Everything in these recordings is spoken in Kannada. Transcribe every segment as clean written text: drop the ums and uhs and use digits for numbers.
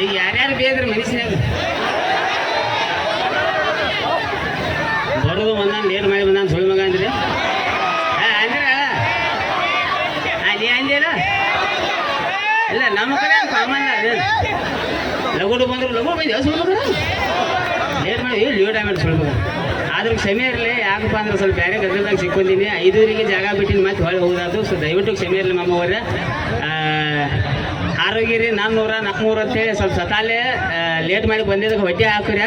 ಈಗ ಯಾರ್ಯಾರು ಬೇದ್ರಿ ಮನುಷ್ಯನಾಗ ಬರೋದು ಬಂದಾನ ಲೇಟ್ ಮಾಡಿ ಬಂದಾನ ಸುಳ್ಳು ಮಗ ಅಂದ್ರಿ ಅಂದ್ರೆ ನೀ ಅಂದಿಲ್ಲ ಇಲ್ಲ ನಮ್ಮ ಕಡೆ ಕಾಮನ್ ಅದೇ ಲಗುಡು ಬಂದ್ರು ಲಗು ಬಂದು ಸುಳ್ಳು ಮಗ ಲೇಟ್ ಮಾಡಿ ಲೇಟ್ ಆಗಿ ಸುಳ್ಳು ಮಗ ಆದ್ರೂ ಕ್ಷಮೆ ಇರಲಿ ಯಾಕಪ್ಪ ಅಂದ್ರೆ ಸ್ವಲ್ಪ ಬೇರೆ ಗದ್ದಲ್ದಾಗ ಸಿಕ್ಕೊಂತೀನಿ 5:00ಗೆ ಜಾಗ ಬಿಟ್ಟಿನಿ ಮತ್ತೆ ಹೊಳೆ ಹೋಗೋದು ಸೊ ದಯವಿಟ್ಟು ಕ್ಷಮೆ ಇರಲಿ ಮಾಮವ್ರೆ ಆರೋಗ್ಯರಿ 400 ಅಂತೇಳಿ ಸ್ವಲ್ಪ ಸತಾಲೆ ಲೇಟ್ ಮಾಡಿ ಬಂದಿದ್ದಕ್ಕೆ ಹೊಟ್ಟೆ ಹಾಕ್ರಿ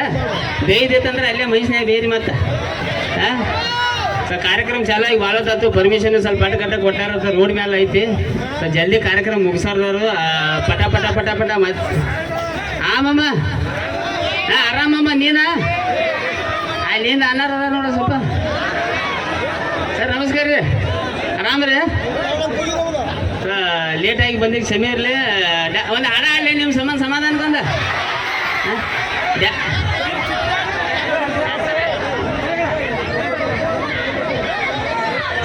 ಬೇಯ್ದೈತಂದ್ರೆ ಅಲ್ಲೇ ಮನುಷ್ಯನಾಗ ಬೇರಿ ಮತ್ತೆ ಸೊ ಕಾರ್ಯಕ್ರಮ ಚಾಲಾಗಿ ಭಾಳತ್ತು ಪರ್ಮಿಷನ್ ಸ್ವಲ್ಪ ಅಡ್ಡ ಕೊಟ್ಟಾರ ರೋಡ್ ಮೇಲೆ ಐತಿ ಸೊ ಜಲ್ದಿ ಕಾರ್ಯಕ್ರಮ ಮುಗಿಸೋರ್ದವರು ಪಟ ಪಟ ಪಟ ಪಟ ಮತ್ತೆ ಆಮಮ್ಮ ಆರಾಮಮ್ಮ ನೀನ ಅಲ್ಲಿಂದ ಅನ್ನಾರ ಅದ ನೋಡ ಸ್ವಲ್ಪ ಸರ್ ನಮಸ್ಕಾರ ರೀ ಆರಾಮ ರೀ ಲೇಟಾಗಿ ಬಂದಿದ್ದು ಕ್ಷಮೆ ಇರಲಿ ಒಂದು ಹಾಡ ಆಡಲಿ ನಿಮ್ಮ ಸಮಾಧಾನಕ್ಕೊಂದು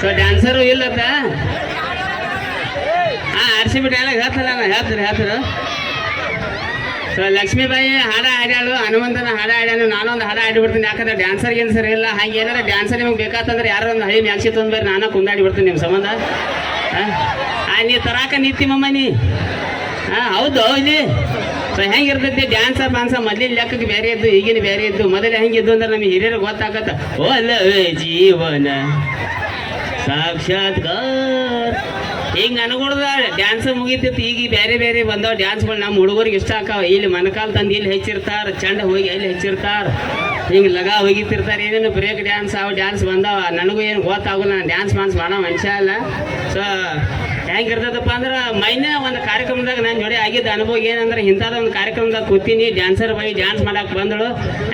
ಸೊ ಡ್ಯಾನ್ಸರು ಇಲ್ಲತ್ತ RCB ಡೈಲಾಗ್ ಹೇಳ್ತಾರೆ ಸೊ ಲಕ್ಷ್ಮೀಬಾಯಿ ಹಾಡ ಹಾಡ್ಯಾಳು ಹನುಮಂತನ ಹಾಡ ಹಾಡ್ಯಾನು ನಾನೊಂದು ಹಾಡ ಹಾಡಿಬಿಡ್ತೀನಿ ಯಾಕಂದ್ರೆ ಡ್ಯಾನ್ಸರ್ ಗಿನ್ಸರ್ ಇಲ್ಲ ಹಾಗೆ ಏನಾರ ಡ್ಯಾನ್ಸರ್ ನಿಮ್ಗೆ ಬೇಕಾತಂದ್ರೆ ಯಾರೋ ಒಂದು ಹಳಿ ಮ್ಯಾಕ್ಸಿ ತೊಂದ್ಬೇರಿ ನಾನು ಕುಂದಾಡಿ ಬಿಡ್ತೀನಿ ನಿಮ್ಮ ಸಂಬಂಧ ನೀ ತರಾಕ ನಿಂತಿಮಮ್ಮ ನೀ ಹೌದು ಇಲ್ಲಿ ಸೊ ಹೆಂಗಿರ್ತೈತಿ ಡ್ಯಾನ್ಸರ್ ಮೊದಲಿನ ಲೆಕ್ಕಕ್ಕೆ ಬೇರೆ ಇದ್ದು ಈಗಿನ ಬೇರೆ ಇದ್ದು ಮೊದಲೇ ಹೆಂಗಿದ್ದು ಅಂದ್ರೆ ನಮಗೆ ಹಿರಿಯರಿಗೆ ಗೊತ್ತಾಗತ್ತ ಓಲವೇ ಜೀವನ ಸಾಕ್ಷಾತ್ಕಾರ ಹಿಂಗೆ ಅನ್ಕೊಡ್ದ ಡ್ಯಾನ್ಸ್ ಮುಗಿತಿತ್ತು ಈಗ ಬೇರೆ ಬಂದವ ಡ್ಯಾನ್ಸ್ಗಳು ನಮ್ಮ ಹುಡುಗರಿಗೆ ಇಷ್ಟ ಆಕಾವ ಇಲ್ಲಿ ಮನಕಾಲ್ ತಂದು ಇಲ್ಲಿ ಹೆಚ್ಚಿರ್ತಾರೆ ಚಂಡ ಹೋಗಿ ಅಲ್ಲಿ ಹೆಚ್ಚಿರ್ತಾರೆ ಹಿಂಗೆ ಲಗ ಹೋಗಿತಿರ್ತಾರೆ ಏನೇನು ಬ್ರೇಕ್ ಡ್ಯಾನ್ಸ್ ಅವು ಡ್ಯಾನ್ಸ್ ಬಂದಾವ ನನಗೂ ಏನು ಗೊತ್ತಾಗಲ್ಲ ನಾನು ಡ್ಯಾನ್ಸ್ ಮಾಡೋ ಮನುಷ್ಯ ಅಲ್ಲ ಸೊ ಹೆಂಗಿರ್ತದಪ್ಪ ಅಂದ್ರೆ ಮೈನೇ ಒಂದು ಕಾರ್ಯಕ್ರಮದಾಗ ನಾನು ಜೋಡಿ ಆಗಿದ್ದ ಅನುಭವ ಏನಂದ್ರೆ ಇಂಥದ್ದು ಒಂದು ಕಾರ್ಯಕ್ರಮದಾಗ ಕೂತೀನಿ ಡ್ಯಾನ್ಸರ್ ಬೈ ಡ್ಯಾನ್ಸ್ ಮಾಡಕ್ಕೆ ಬಂದಳು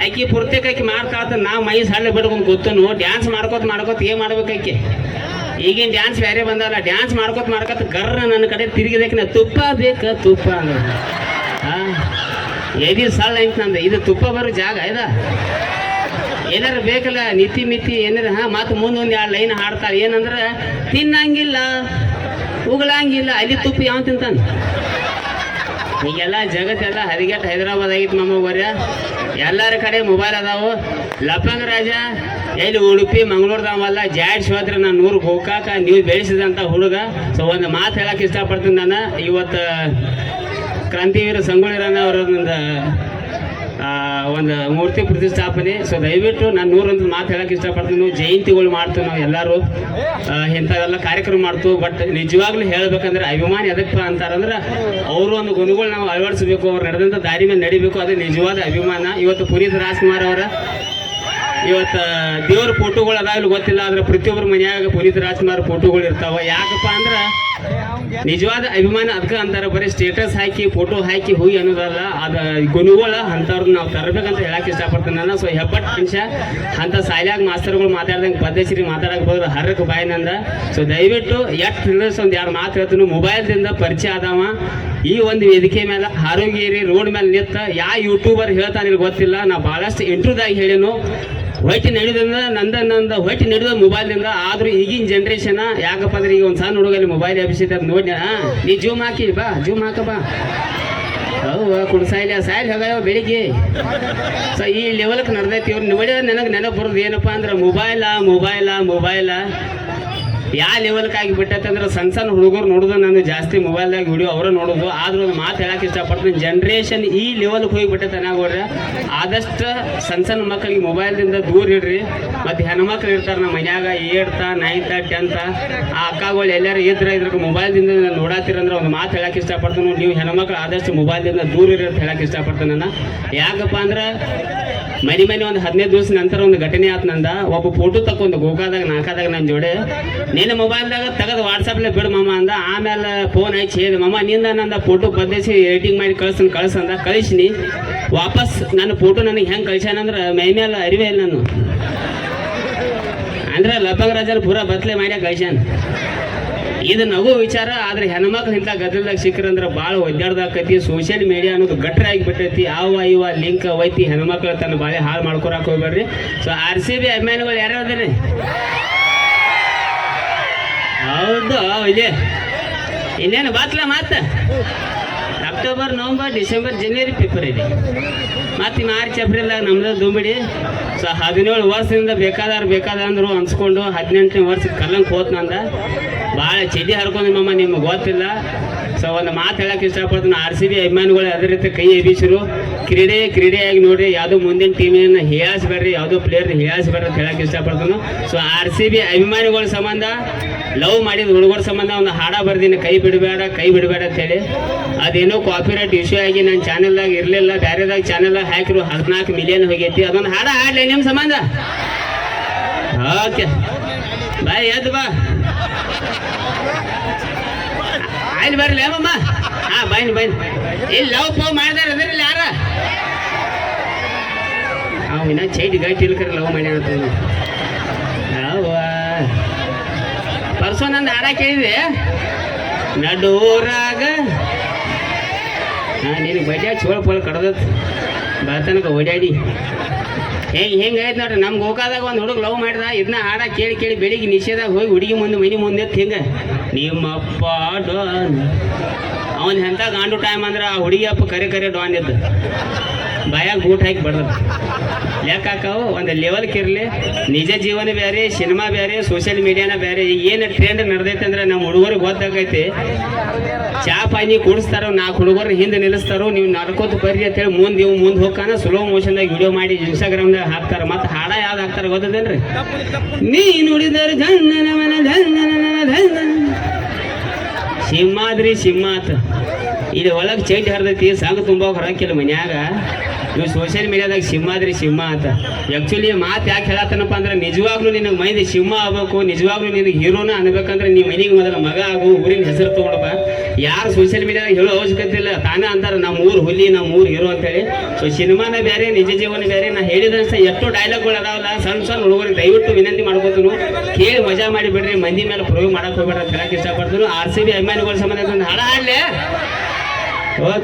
ಆಕಿ ಪೂರ್ತಿಕಾಕಿ ಮಾಡ್ತಾತ ನಾ ಮೈ ಸಣ್ಣ ಬಿಡ್ಕೊಂಡು ಕೂತನು ಡ್ಯಾನ್ಸ್ ಮಾಡ್ಕೋತ ಏನು ಮಾಡ್ಬೇಕಾಕಿ ಈಗಿನ ಡ್ಯಾನ್ಸ್ ಬೇರೆ ಬಂದಲ್ಲ ಡ್ಯಾನ್ಸ್ ಮಾಡ್ಕೋತ ಗರ್ರ ನನ್ನ ಕಡೆ ತಿರುಗಿದಕ್ಕೆ ತುಪ್ಪ ತುಪ್ಪ ಅಂದ್ರೆ ಎದಿ ಸಳ್ಳ ಐತೆ ನಂದು ಇದು ತುಪ್ಪ ಬರೋ ಜಾಗ ಇದ ಏನಾರ ಬೇಕಲ್ಲ ನಿತಿ ಮಿತಿ ಏನಾರ ಮತ್ತೆ ಮುಂದೊಂದು 2 ಲೈನ್ ಹಾಡ್ತಾರೆ ಏನಂದ್ರೆ ತಿನ್ನಂಗಿಲ್ಲ ಉಗಳಂಗಿಲ್ಲ ಅಲ್ಲಿ ತುಪ್ಪ ಯಾವ ತಿಂತಾನೆ ಈಗೆಲ್ಲ ಜಗತ್ತೆಲ್ಲ ಹರಿಗೆಟ್ಟು ಹೈದರಾಬಾದ್ ಆಗಿತ್ತು ಮಾಮವ್ವರ್ಯ ಎಲ್ಲರ ಕಡೆ ಮೊಬೈಲ್ ಅದಾವು ಲಪಂಗ ರಾಜ ಎಲ್ಲಿ ಉಡುಪಿ ಮಂಗಳೂರ್ದಾವಲ್ಲ ಜಾಡ್ಸ್ವಾದ್ರೆ ನಾನು 100 ಗೋಕಾಕ ನೀವು ಬೆಳೆಸಿದಂಥ ಹುಡುಗ ಸೊ ಒಂದು ಮಾತು ಹೇಳಕ್ಕೆ ಇಷ್ಟಪಡ್ತೀನಿ ನಾನು ಇವತ್ತು ಕ್ರಾಂತಿವೀರ ಸಂಗೊಳ್ಳಿ ಅವರೊಂದು ಒಂದು ಮೂರ್ತಿ ಪ್ರತಿಷ್ಠಾಪನೆ ಸೊ ದಯವಿಟ್ಟು ನಾನು 100 ಅಂತ ಮಾತು ಹೇಳಕ್ಕೆ ಇಷ್ಟಪಡ್ತೀನಿ ಜಯಂತಿಗಳು ಮಾಡ್ತೀವಿ ನಾವು ಎಲ್ಲರೂ ಇಂಥವೆಲ್ಲ ಕಾರ್ಯಕ್ರಮ ಮಾಡ್ತೀವಿ ಬಟ್ ನಿಜವಾಗ್ಲೂ ಹೇಳ್ಬೇಕಂದ್ರೆ ಅಭಿಮಾನಿ ಎದಕ್ಕೆ ಅಂತಾರಂದ್ರೆ ಅವರು ಒಂದು ಗುಣಗಳು ನಾವು ಅಳವಡಿಸ್ಬೇಕು ಅವ್ರು ನಡೆದಂಥ ದಾರಿ ಮೇಲೆ ನಡಿಬೇಕು ಅದು ನಿಜವಾದ ಅಭಿಮಾನ ಇವತ್ತು ಪುನೀತ್ ರಾಜ್ಕುಮಾರ್ ಅವರ ಇವತ್ತು ದೇವ್ರ ಫೋಟೋಗಳು ಅದಾಗಲೂ ಗೊತ್ತಿಲ್ಲ ಆದ್ರೆ ಪ್ರತಿಯೊಬ್ಬರ ಮನೆಯಾಗ ಪುನೀತ್ ರಾಜ್ಕುಮಾರ್ ಫೋಟೋಗಳು ಇರ್ತಾವ ಯಾಕಪ್ಪ ಅಂದ್ರೆ ನಿಜವಾದ ಅಭಿಮಾನ ಅದಕ್ಕೆ ಅಂತಾರೆ ಬರೀ ಸ್ಟೇಟಸ್ ಹಾಕಿ ಫೋಟೋ ಹಾಕಿ ಹೋಗಿ ಅನ್ನೋದಲ್ಲ ಅದು ಗುಣಗಳ ಅಂಥವ್ರನ್ನ ನಾವು ತರಬೇಕಂತ ಹೇಳಕ್ಕೆ ಇಷ್ಟಪಡ್ತೀನಿ ನಾನು ಸೊ ಹೆಬ್ಬಟ್ ಮನುಷ್ಯ ಅಂಥ ಸಾಲ್ಯಾಗ ಮಾಸ್ತರ್ಗಳು ಮಾತಾಡ್ದಂಗೆ ಪದ್ಧತಿ ಮಾತಾಡಕ್ಕೆ ಹೋದ್ರೆ ಹರಕ್ಕೆ ಬಾಯಿನಂದ ಸೊ ದಯವಿಟ್ಟು ಎಷ್ಟು ತಿಳಿಸ್ ಒಂದು 2 ಮಾತು ಹೇಳ್ತೀನಿ ಮೊಬೈಲ್ದಿಂದ ಪರಿಚಯ ಆದವ ಈ ಒಂದು ವೇದಿಕೆ ಮೇಲೆ ಆರೋಗ್ಯ ರೋಡ್ ಮೇಲೆ ನಿಂತ ಯಾವ ಯೂಟ್ಯೂಬರ್ ಹೇಳ್ತಾನೆ ಗೊತ್ತಿಲ್ಲ ನಾ ಭಾಳಷ್ಟು ಇಂಟ್ರೂದಾಗ ಹೇಳೇನು ಹೊಯ್ಟಿ ನಡೆಯೋದ್ರಿಂದ ನಂದು ಹೊಯ್ಟಿ ನಡೆಯೋದು ಮೊಬೈಲ್ನಿಂದ ಆದರೂ ಈಗಿನ ಜನ್ರೇಷನ್ ಯಾಕಪ್ಪ ಅಂದ್ರೆ ಈಗ ಒಂದು ಸಣ್ಣ ಹುಡುಗಲ್ಲಿ ಮೊಬೈಲ್ ಅಭಿಷೇಕ ನೋಡಿ ನೀ ಜೂಮ್ ಹಾಕಿ ಬಾ ಜೂಮ್ ಹಾಕ ಬಾ ಕುಡ್ಸಾಯಿಲ್ಲ ಸಾಯಿಲ್ ಹೋಗ್ಯಾವ ಬೆಳಿಗ್ಗೆ ಸೊ ಈ ಲೆವೆಲ್ಗೆ ನಡೆದೈತಿ ಇವ್ರು ನೋಡಿದ್ರೆ ನನಗೆ ನೆನಪು ಬರೋದು ಏನಪ್ಪ ಅಂದ್ರೆ ಮೊಬೈಲ ಯಾವ ಲೆವೆಲ್ಗೆ ಆಗಿಬಿಟ್ಟೈತೆ ಅಂದ್ರೆ ಸಣ್ಣ ಹುಡುಗರು ನೋಡೋದು ನಾನು ಜಾಸ್ತಿ ಮೊಬೈಲ್ದಾಗ ವಿಡಿಯೋ ಅವರ ನೋಡೋದು ಆದ್ರೂ ಒಂದು ಮಾತು ಹೇಳಕ್ಕೆ ಇಷ್ಟಪಡ್ತೀನಿ ಜನ್ರೇಷನ್ ಈ ಲೆವೆಲ್ಗೆ ಹೋಗಿಬಿಟ್ಟೈತೆ ಅನ್ನಾಗೋಡ್ರೆ ಆದಷ್ಟು ಸಣ್ಣ ಮಕ್ಕಳಿಗೆ ಮೊಬೈಲ್ದಿಂದ ದೂರ ಇಡ್ರಿ ಮತ್ತು ಹೆಣ್ಮಕ್ಳು ಇರ್ತಾರೆ ನಮ್ಮ ಮನ್ಯಾಗ 8th 9th 10th ಆ ಅಕ್ಕಗಳು ಎಲ್ಲರೂ ಇದ್ರಿಗೆ ಮೊಬೈಲ್ದಿಂದ ನೋಡತ್ತೀರಂದ್ರೆ ಒಂದು ಮಾತು ಹೇಳಕ್ಕೆ ಇಷ್ಟಪಡ್ತೀನಿ ನೀವು ಹೆಣ್ಮಕ್ಳು ಆದಷ್ಟು ಮೊಬೈಲ್ದಿಂದ ದೂರ ಇರಿ ಅಂತ ಹೇಳಕ್ಕೆ ಇಷ್ಟಪಡ್ತೀನಿ ನಾನು ಯಾಕಪ್ಪ ಅಂದ್ರೆ ಮನೆ ಒಂದು 15 ದಿವಸ ನಂತರ ಒಂದು ಘಟನೆ ಆಯ್ತು ನಂದ ಒಬ್ಬ ಫೋಟೋ ತಕ್ಕೊಂದು ಗೋಕಾದಾಗ ನಾಲ್ಕಾದಾಗ ನನ್ನ ಜೋಡೆ ನೀನು ಮೊಬೈಲ್ದಾಗ ತೆಗೆದು ವಾಟ್ಸಪ್ಲೆ ಬಿಡು ಮಮ್ಮ ಅಂದ ಆಮೇಲೆ ಫೋನ್ ಹಚ್ಚಿ ಹೇಳಿದೆ ಮಮ್ಮ ನಿಂದ ನಂದ ಫೋಟೋ ಬದಲಿಸಿ ಎಡಿಟಿಂಗ್ ಮಾಡಿ ಕಳ್ಸಂದ ಕಳಿಸಿನಿ ವಾಪಸ್ ನನ್ನ ಫೋಟೋ ನನಗೆ ಹೆಂಗೆ ಕಳ್ಸ್ಯಾನಂದ್ರೆ ಮೈ ಮೇಲೆ ಅರಿವೇ ಇಲ್ಲ ನಾನು ಅಂದ್ರೆ ಲಪಂಗ ರಾಜರು ಪೂರಾ ಬದಲೇ ಮಾಡ್ಯಾಕ ಕಳ್ಸ್ಯಾನ ಇದು ನಗು ವಿಚಾರ ಆದ್ರೆ ಹೆಣ್ಮಕ್ಳು ಇಂಥ ಗದ್ದಲ್ದಾಗ ಸಿಕ್ಕರಂದ್ರೆ ಭಾಳ ಒದ್ದಾಡ್ದಾಕೈತಿ ಸೋಷಿಯಲ್ ಮೀಡಿಯಾ ಅನ್ನೋದು ಗಟ್ರ ಆಗಿಬಿಟ್ಟೈತಿ ಇವ ಲಿಂಕ್ ಒಯ್ತಿ ಹೆಣ್ಮಕ್ಳು ತನ್ನ ಬಾಳೆ ಹಾಳು ಮಾಡ್ಕೊಳಕ್ ಹೋಗ್ಬೇಡ್ರಿ ಸೊ RCB ಅಭಿಮಾನಿಗಳು ಯಾರು ಅದ್ರಿ ಹೌದು ಇಲ್ಲಿ ಇನ್ನೇನು ಬಾತ್ಲ ಮಾತ ಅಕ್ಟೋಬರ್ ನವಂಬರ್ ಡಿಸೆಂಬರ್ ಜನವರಿ ಪೇಪರ್ ಇದೆ. ಮತ್ತು ಮಾರ್ಚ್ ಏಪ್ರಿಲ್ದಾಗ ನಮ್ದು ದುಂಬಿಡಿ. ಸೊ 17 ವರ್ಷದಿಂದ ಬೇಕಾದ ಅಂದರು ಅನ್ಸ್ಕೊಂಡು 18ನೇ ವರ್ಷಕ್ಕೆ ಕಲ್ಲಂಗೆ ಹೋತ್ನಂದ ಭಾಳ ಚಡ್ಡಿ ಹರ್ಕೊಂಡು ಮಮ್ಮ ನಿಮ್ಗೆ ಗೊತ್ತಿಲ್ಲ. ಸೊ ಒಂದು ಮಾತು ಹೇಳಕ್ಕೆ ಇಷ್ಟಪಡ್ತೀನಿ, RCB ಅಭಿಮಾನಿಗಳು ಅದೇ ರೀತಿ ಕೈ ಎಬ್ಬಿಸಿರು. ಕ್ರೀಡೆಯಾಗಿ ನೋಡ್ರಿ, ಯಾವುದೋ ಮುಂದಿನ ಟೀಮಿನ ಹೇಳಸ್ಬೇಡ್ರಿ, ಯಾವುದೋ ಪ್ಲೇಯರ್ನ ಹೇಳಸ್ಬೇಡ್ರಿ ಅಂತ ಹೇಳಕ್ಕೆ ಇಷ್ಟಪಡ್ತೀನಿ. ಸೊ RCB ಅಭಿಮಾನಿಗಳ ಸಂಬಂಧ, ಲವ್ ಮಾಡಿದ ಹುಡುಗರ ಸಂಬಂಧ ಒಂದು ಹಾಡ ಬರ್ದೀನಿ, ಕೈ ಬಿಡಬೇಡ ಅಂತೇಳಿ. ಅದೇನೋ ಕಾಪಿರೈಟ್ ಇಶ್ಯೂ ಆಗಿ ನನ್ನ ಚಾನೆಲ್ದಾಗ ಇರಲಿಲ್ಲ, ಬೇರೆದಾಗ ಚಾನೆಲ್ದಾಗ ಹಾಕಿರು 14 ಮಿಲಿಯನ್ ಹೋಗೈತಿ. ಅದೊಂದು ಹಾಡ ಹಾಡಲಿ ನಿಮ್ಮ ಸಂಬಂಧ. ಓಕೆ ಬಾಯ್, ಎದ್ದು ಬಾ, ಆಯ್ತು ಬರ್ಲಿ ಅಮ್ಮಮ್ಮ. ಹಾಂ ಬೈನ್ ಇಲ್ಲಿ ಲವ್ ಪವ್ ಮಾಡಿದಾರ ಅದ್ರಲ್ಲಿ ಯಾರ ಇನ್ನ ಚೈಟ್ ಗಟ್ಟಿ ಇಲ್ಕರ ಲವ್ ಮಾಡ್ಯಾನ. ಪರ್ಸೋ ನಂದು ಹಾಡ ಕೇಳಿದೆ, ನಡೂರಾಗ ನೀನು ಬಡ್ಯಾಗ ಚೋಳ ಪೋಳ ಕಡ್ದತ್ ಬರ್ತನಕ ಓಡಾಡಿ ಹೆಂಗಾಯ್ತು ನೋಡ್ರಿ. ನಮ್ಮ ಗೋಕಾದಾಗ ಒಂದು ಹುಡುಗ ಲವ್ ಮಾಡಿದ, ಇದನ್ನ ಹಾಡ ಕೇಳಿ ಬೆಳಿಗ್ಗೆ ನಿಷೇಧಾಗ ಹೋಗಿ ಹುಡುಗಿ ಮನೆ ಮುಂದೆ ಹಿಂಗೆ ನಿಮ್ಮಪ್ಪ ಡಾನ್ ಅವನ ಎಂಥ ಗಾಂಡು ಟೈಮ್ ಅಂದ್ರೆ ಆ ಹುಡುಗಿ ಅಪ್ಪ ಕರೆ ಡಾನ್ ಇದ್ದು ಬಾಯಾಗ ಬೂಟ್ ಹಾಕಿ ಬಡ್ದದ್ದು. ಲೆಕ್ಕಾಕವು ಒಂದು ಲೆವೆಲ್ಗೆ ಇರಲಿ. ನಿಜ ಜೀವನ ಬೇರೆ, ಸಿನಿಮಾ ಬೇರೆ, ಸೋಷಿಯಲ್ ಮೀಡಿಯಾನ ಬೇರೆ. ಈಗ ಏನು ಟ್ರೆಂಡ್ ನಡೆದೈತೆ ಅಂದ್ರೆ ನಮ್ಮ ಹುಡುಗರಿಗೆ ಗೊತ್ತಾಗೈತಿ. ಚಾ ಪಾನಿ ಕುಡಿಸ್ತಾರೋ, 4 ಹುಡುಗರು ಹಿಂದೆ ನಿಲ್ಲಿಸ್ತಾರೋ, ನೀವು ನಡ್ಕೋತ ಬರ್ರಿ ಅಂತೇಳಿ ಮುಂದೆ ಹೋಗ್ಕಾನ ಸ್ಲೋ ಮೋಷನ್ದಾಗ ವಿಡಿಯೋ ಮಾಡಿ ಇನ್ಸ್ಟಾಗ್ರಾಮ್ದಾಗ ಹಾಕ್ತಾರೆ. ಮತ್ತು ಹಾಡ ಯಾವ್ದು ಹಾಕ್ತಾರೆ ಗೊತ್ತದೇನ್ರಿ? ನೀ ನುಡಿದರು ಸಿಂಹಾದ್ರಿ ಸಿಂಹಾತ್ ಇದು ಒಳಗೆ ಚೈಟ್ ಹರಿದೈತಿ, ಸಂಘ ತುಂಬ ಹೊರಕಿಲ್ಲ ಮನ್ಯಾಗ. ಇವು ಸೋಷಿಯಲ್ ಮೀಡಿಯಾದಾಗ ಸಿಂಹ ಅಂತ. ಆ್ಯಕ್ಚುಲಿ ಮಾತು ಯಾಕೆ ಹೇಳತ್ತನಪ್ಪ ಅಂದ್ರೆ, ನಿಜವಾಗ್ಲೂ ನಿನಗೆ ಮೈಂದಿ ಸಿಂಹ ಆಗ್ಬೇಕು, ನಿಜವಾಗ್ಲೂ ನಿನಗೆ ಹೀರೋನ ಅನ್ಬೇಕಂದ್ರೆ ನೀವು ಮನೆಗೆ ಮೊದಲ ಮಗ ಆಗು, ಊರಿನ ಹೆಸರು ತೊಗೊಳ್ಬ. ಯಾರು ಸೋಷಿಯಲ್ ಮೀಡಿಯಾದಾಗ ಹೇಳೋ ಅವಶ್ಯಕತೆ ಇಲ್ಲ, ತಾನೇ ಅಂತಾರೆ ನಮ್ಮ ಊರು ಹುಲಿ, ನಮ್ಮ ಊರು ಹೀರೋ ಅಂತೇಳಿ. ಸೊ ಸಿನಿಮಾನ ಬೇರೆ, ನಿಜ ಜೀವನ ಬೇರೆ. ನಾ ಹೇಳಿದಂತ ಎಷ್ಟು ಡೈಲಾಗ್ಗಳು ಅದಾವಲ್ಲ, ಸಣ್ಣ ಹುಡುಗರಿಗೆ ದಯವಿಟ್ಟು ವಿನಂತಿ ಮಾಡ್ಕೊತೀನಿ, ಕೇಳಿ ಮಜಾ ಮಾಡಿ ಬಿಡ್ರಿ, ಮಂದಿ ಮೇಲೆ ಪ್ರಯೋಗ ಮಾಡಕ್ಕೆ ಹೋಗ್ಬೇಡ ಅಂತ ಹೇಳಕ್ಕೆ ಇಷ್ಟಪಡ್ತೀನಿ. RCB ಅಭಿಮಾನಿಗಳ ಸಂಬಂಧ ಒಂದು ಹಾಡ ಹಾಡಲೇ. ಓಕೆ.